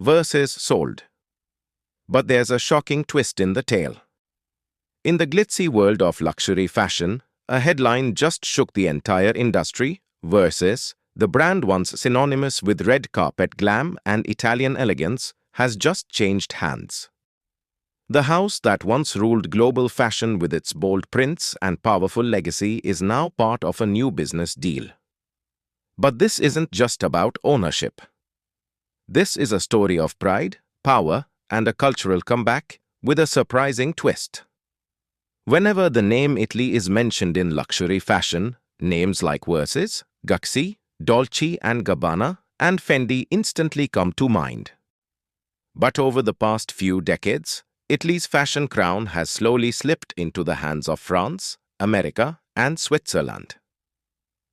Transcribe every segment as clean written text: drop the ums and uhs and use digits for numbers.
versus sold. But there's a shocking twist in the tale. In the glitzy world of luxury fashion, a headline just shook the entire industry. Versace, the brand once synonymous with red carpet glam and Italian elegance, has just changed hands. The house that once ruled global fashion with its bold prints and powerful legacy is now part of a new business deal. But this isn't just about ownership. This is a story of pride, power, and a cultural comeback with a surprising twist. Whenever the name Italy is mentioned in luxury fashion, names like Versace, Gucci, Dolce & Gabbana, and Fendi instantly come to mind. But over the past few decades, Italy's fashion crown has slowly slipped into the hands of France, America, and Switzerland.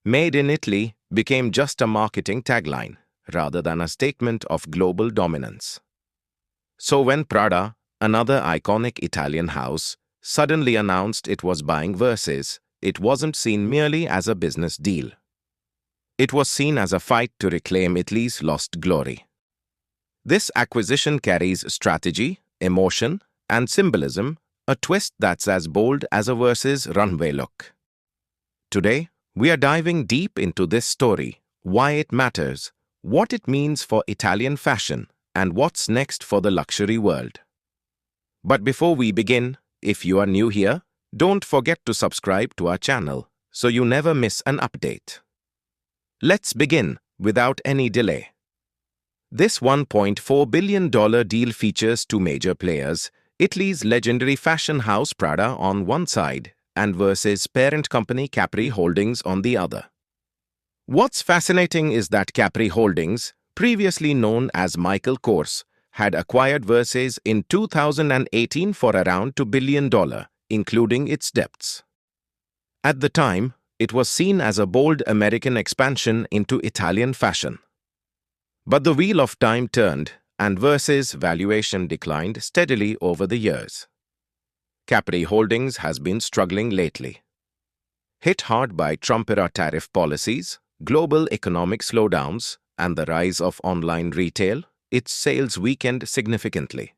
Made in Italy became just a marketing tagline, rather than a statement of global dominance. So when Prada, another iconic Italian house, suddenly announced it was buying Versace, it wasn't seen merely as a business deal. It was seen as a fight to reclaim Italy's lost glory. This acquisition carries strategy, emotion, and symbolism, a twist that's as bold as a Versace runway look. Today, we are diving deep into this story, why it matters, what it means for Italian fashion, and what's next for the luxury world. But before we begin, if you are new here, don't forget to subscribe to our channel so you never miss an update. Let's begin without any delay. This $1.4 billion deal features two major players, Italy's legendary fashion house Prada on one side and Versace's parent company Capri Holdings on the other. What's fascinating is that Capri Holdings, previously known as Michael Kors, had acquired Versace in 2018 for around $2 billion, including its debts. At the time, it was seen as a bold American expansion into Italian fashion. But the wheel of time turned, and Versace's valuation declined steadily over the years. Capri Holdings has been struggling lately. Hit hard by Trump-era tariff policies, global economic slowdowns, and the rise of online retail, its sales weakened significantly.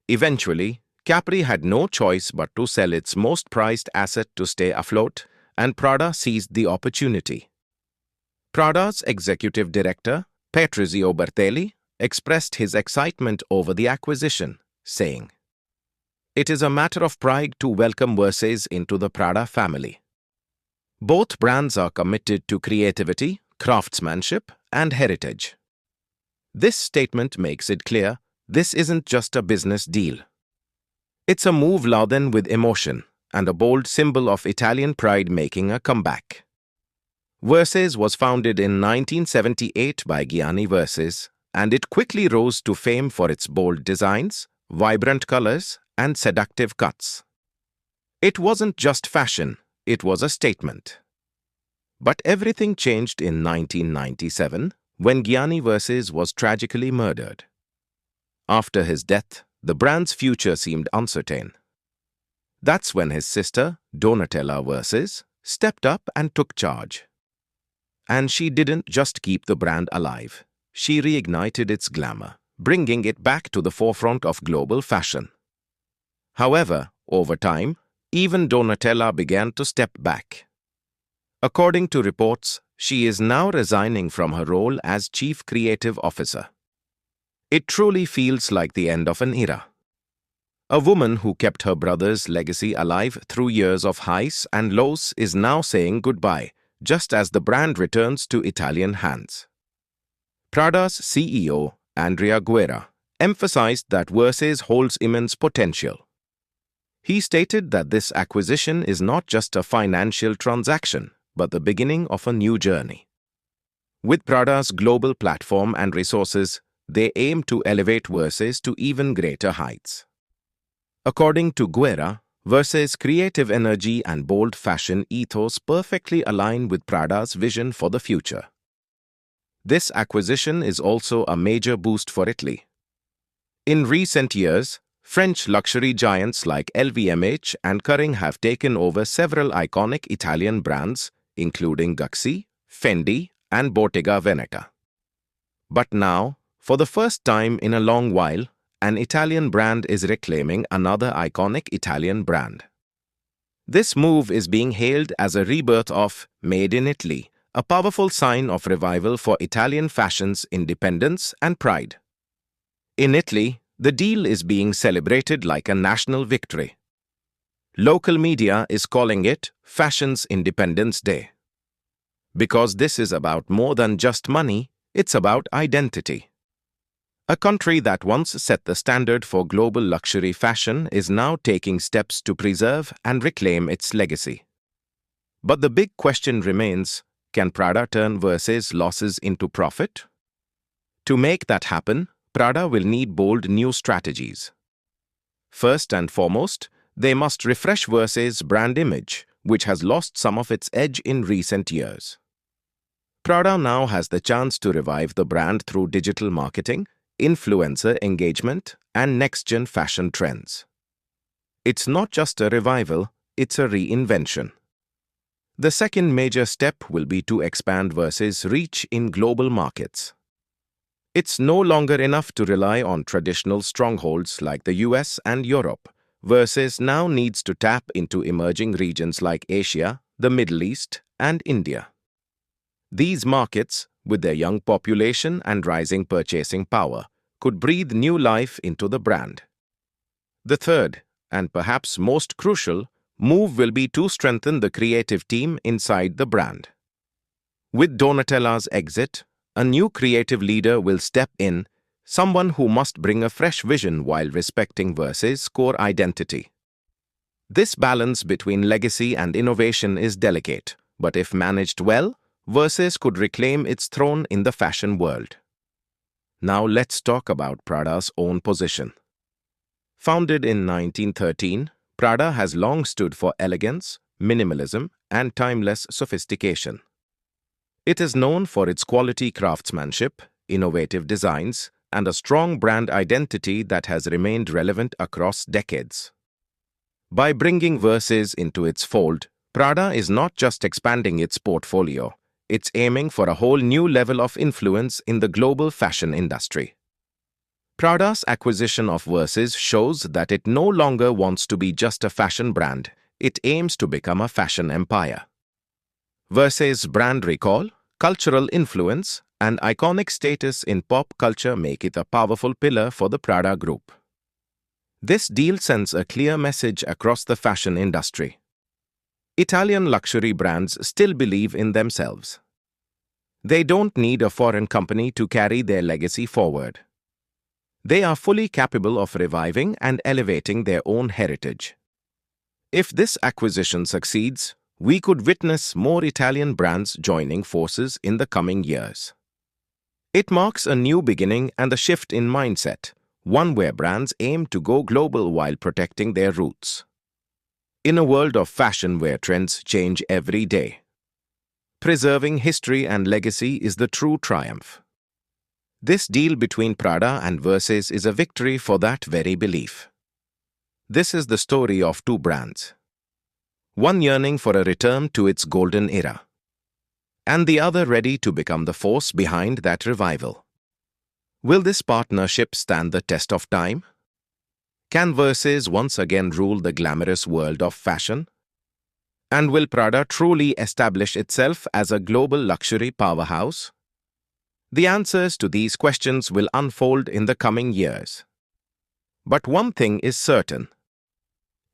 Eventually, Capri had no choice but to sell its most prized asset to stay afloat, and Prada seized the opportunity. Prada's executive director, Patrizio Bertelli, expressed his excitement over the acquisition, saying, "It is a matter of pride to welcome Versace into the Prada family. Both brands are committed to creativity, craftsmanship, and heritage." This statement makes it clear this isn't just a business deal. It's a move laden with emotion and a bold symbol of Italian pride making a comeback. Versace was founded in 1978 by Gianni Versace, and it quickly rose to fame for its bold designs, vibrant colors, and seductive cuts. It wasn't just fashion, it was a statement. But everything changed in 1997 when Gianni Versace was tragically murdered. After his death, the brand's future seemed uncertain. That's when his sister, Donatella Versace, stepped up and took charge. And she didn't just keep the brand alive, she reignited its glamour, bringing it back to the forefront of global fashion. However, over time, even Donatella began to step back. According to reports, she is now resigning from her role as Chief Creative Officer. It truly feels like the end of an era. A woman who kept her brother's legacy alive through years of highs and lows is now saying goodbye, just as the brand returns to Italian hands. Prada's CEO, Andrea Guerra, emphasized that Versace holds immense potential. He stated that this acquisition is not just a financial transaction, but the beginning of a new journey. With Prada's global platform and resources, they aim to elevate Versace to even greater heights. According to Guerra, Versace's creative energy and bold fashion ethos perfectly align with Prada's vision for the future. This acquisition is also a major boost for Italy. In recent years, French luxury giants like LVMH and Kering have taken over several iconic Italian brands, including Gucci, Fendi, and Bottega Veneta. But now, For the first time in a long while, an Italian brand is reclaiming another iconic Italian brand. This move is being hailed as a rebirth of Made in Italy, a powerful sign of revival for Italian fashion's independence and pride. In Italy, the deal is being celebrated like a national victory. Local media is calling it Fashion's Independence Day. Because this is about more than just money, it's about identity. A country that once set the standard for global luxury fashion is now taking steps to preserve and reclaim its legacy. But the big question remains, can Prada turn Versace's losses into profit? To make that happen, Prada will need bold new strategies. First and foremost, they must refresh Versace's brand image, which has lost some of its edge in recent years. Prada now has the chance to revive the brand through digital marketing, influencer engagement, and next-gen fashion trends. It's not just a revival, it's a reinvention. The second major step will be to expand Versace's reach in global markets. It's no longer enough to rely on traditional strongholds like the US and Europe. Versace now needs to tap into emerging regions like Asia, the Middle East, and India. These markets, with their young population and rising purchasing power, could breathe new life into the brand. The third, and perhaps most crucial, move will be to strengthen the creative team inside the brand. With Donatella's exit, a new creative leader will step in, someone who must bring a fresh vision while respecting Versace's core identity. This balance between legacy and innovation is delicate, but if managed well, Versace could reclaim its throne in the fashion world. Now let's talk about Prada's own position. Founded in 1913, Prada has long stood for elegance, minimalism, and timeless sophistication. It is known for its quality craftsmanship, innovative designs, and a strong brand identity that has remained relevant across decades. By bringing Versace into its fold, Prada is not just expanding its portfolio, it's aiming for a whole new level of influence in the global fashion industry. Prada's acquisition of Versace shows that it no longer wants to be just a fashion brand, it aims to become a fashion empire. Versace's brand recall, cultural influence, and iconic status in pop culture make it a powerful pillar for the Prada Group. This deal sends a clear message across the fashion industry. Italian luxury brands still believe in themselves. They don't need a foreign company to carry their legacy forward. They are fully capable of reviving and elevating their own heritage. If this acquisition succeeds, we could witness more Italian brands joining forces in the coming years. It marks a new beginning and a shift in mindset, one where brands aim to go global while protecting their roots. In a world of fashion where trends change every day, preserving history and legacy is the true triumph. This deal between Prada and Versace is a victory for that very belief. This is the story of two brands, one yearning for a return to its golden era, and the other ready to become the force behind that revival. Will this partnership stand the test of time? Can Versace once again rule the glamorous world of fashion? And will Prada truly establish itself as a global luxury powerhouse? The answers to these questions will unfold in the coming years. But one thing is certain.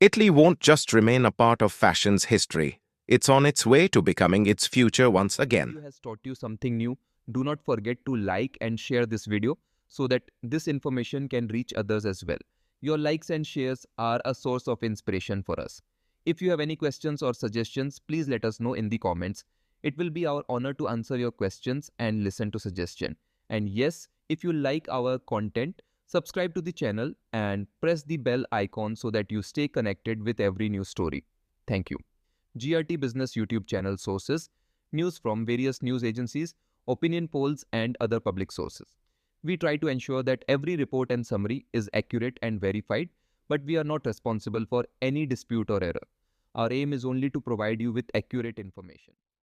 Italy won't just remain a part of fashion's history. It's on its way to becoming its future once again. If this video has taught you something new, do not forget to like and share this video so that this information can reach others as well. Your likes and shares are a source of inspiration for us. If you have any questions or suggestions, please let us know in the comments. It will be our honor to answer your questions and listen to suggestions. And yes, if you like our content, subscribe to the channel and press the bell icon so that you stay connected with every new story. Thank you. GRT Business YouTube channel sources, news from various news agencies, opinion polls and other public sources. We try to ensure that every report and summary is accurate and verified, but we are not responsible for any dispute or error. Our aim is only to provide you with accurate information.